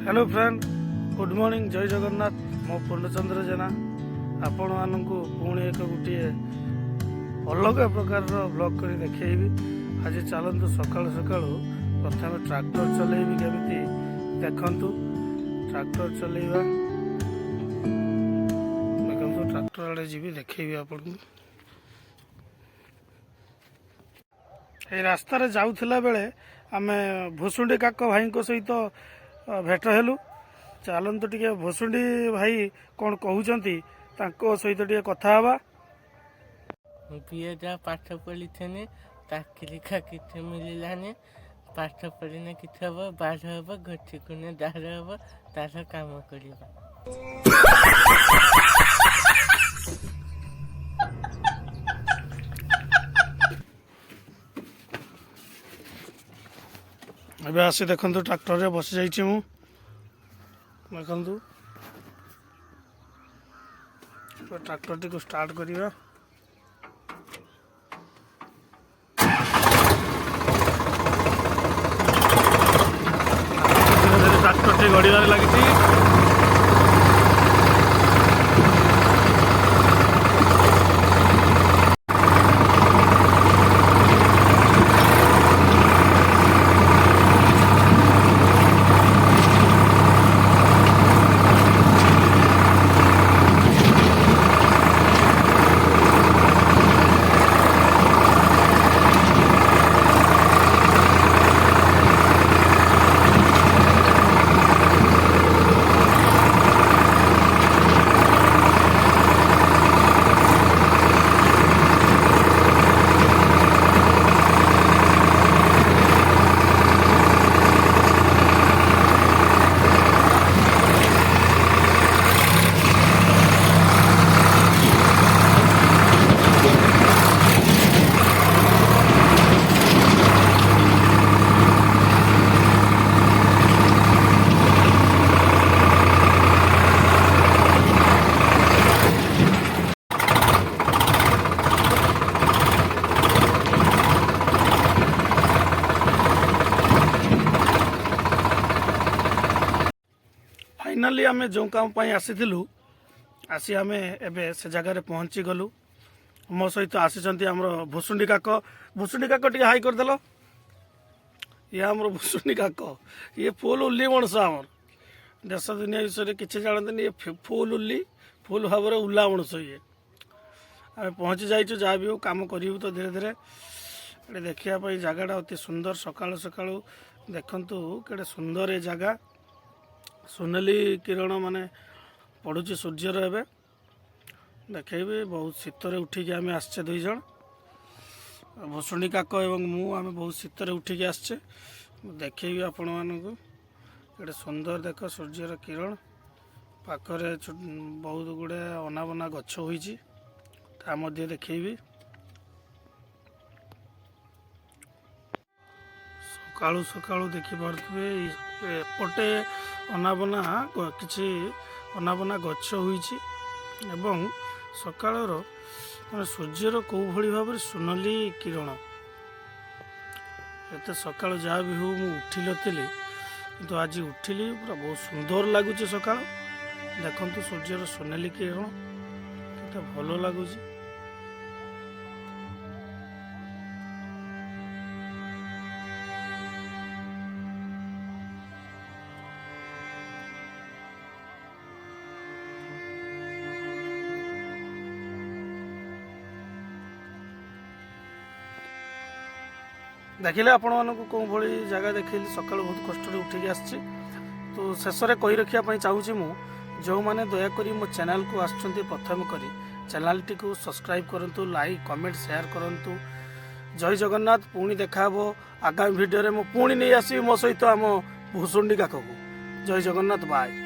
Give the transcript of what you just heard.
Hello friend, good morning, जय जगन्नाथ। मो पूर्णचंद्र जेना आपण मानू पुणी एक गोटे अलग प्रकार ब्लॉग कर देखी। आज चलतु सका सका प्रथम ट्रैक्टर चलेबी केमी देखु। ट्रैक्टर चलेगा देखो, ट्रैक्टर आड़े जी देखेबी आपन को। ये रास्तार जाऊला बेले आमे भुसुंडी काक भाई सहित भेट हेलु। चलतु टे भुसुंडी भाई कौन कहते सहित टे कथा हवा। बीएटा पाठ पढ़ी चाकरी का किसी मिललानी। पाठ पढ़ने किसी हम बाढ़ हम गति कुने दार हम तार काम करवा। ଏବେ ଆସି ଦେଖନ୍ତୁ ଟ୍ରାକ୍ଟରରେ ବସି ଯାଇଛି। ମୁଁ ଦେଖନ୍ତୁ ଟ୍ରାକ୍ଟରଟିକୁ ଷ୍ଟାର୍ଟ କରିବା। ଧୀରେ ଧୀରେ ଟ୍ରାକ୍ଟରଟି ଗଡ଼ିବାରେ ଲାଗିଛି। फाइनाली आम जो काम आसीलु आसी आम एबे से जगार पहुँची गलु। मो सहित आसी आम भुसुंडी काक। भुसुंडी काक टे हाई करदेल। ये आम भुसुंडी काक, ये फुल उल्ली मଣିଷ। आमर देश दुनिया विषय किसी जानते ये फुल उल्ली, फुल भाव में उल्ला मଣିଷ। ये आम पहुँची जाइए जहाँ भी हो कम करूँ तो धीरे धीरे ये देखापी जगटा अति सुंदर। सका सका देखु के सुंदर ये जगह। सुनेली किरण माने पड़ुची सूर्यर एवं देखेबी। बहुत शीतर उठिकी आम आसचे दुई जन, भुसुंडी काक एवं मु आम बहुत शीतर उठिकी आसचे। देखेबी आपण मानू के सुंदर देख सूर्यर किरण। पाखरे बहुत गुड़े अनाबना गछ होइची ता मध्य देखेबी। सकाळु सकाळु देखी पारे एपटे अनाबना किसी अनाबना गछ होइची एवं सकाळर सूर्यर कौ भली भाव में सुनली किरण। एत सकाळ जहाँ भी हो मु उठी नथिली किंतु आज उठिली पूरा बहुत सुंदर लगुच। सकाळ देखंतु सूर्यर सुनेली किरण केते भल लगुच। देखिले आपण मानक कौन भली जगह देखिली। सकाल बहुत कष्ट उठिकी आसी तो शेष में कही रखापी चाहूँगी मु जो मैंने दयाकोरी मो चैनल को आसुँच प्रथम करी चैनल टी को सब्सक्राइब करंतु, लाइक कमेंट शेयर करंतु। जय जगन्नाथ। पुणी देखा आगामी वीडियो रे मो पुणी नहीं आसी मो सहित आम भुसुंडी काक को। जय जगन्नाथ। बाय।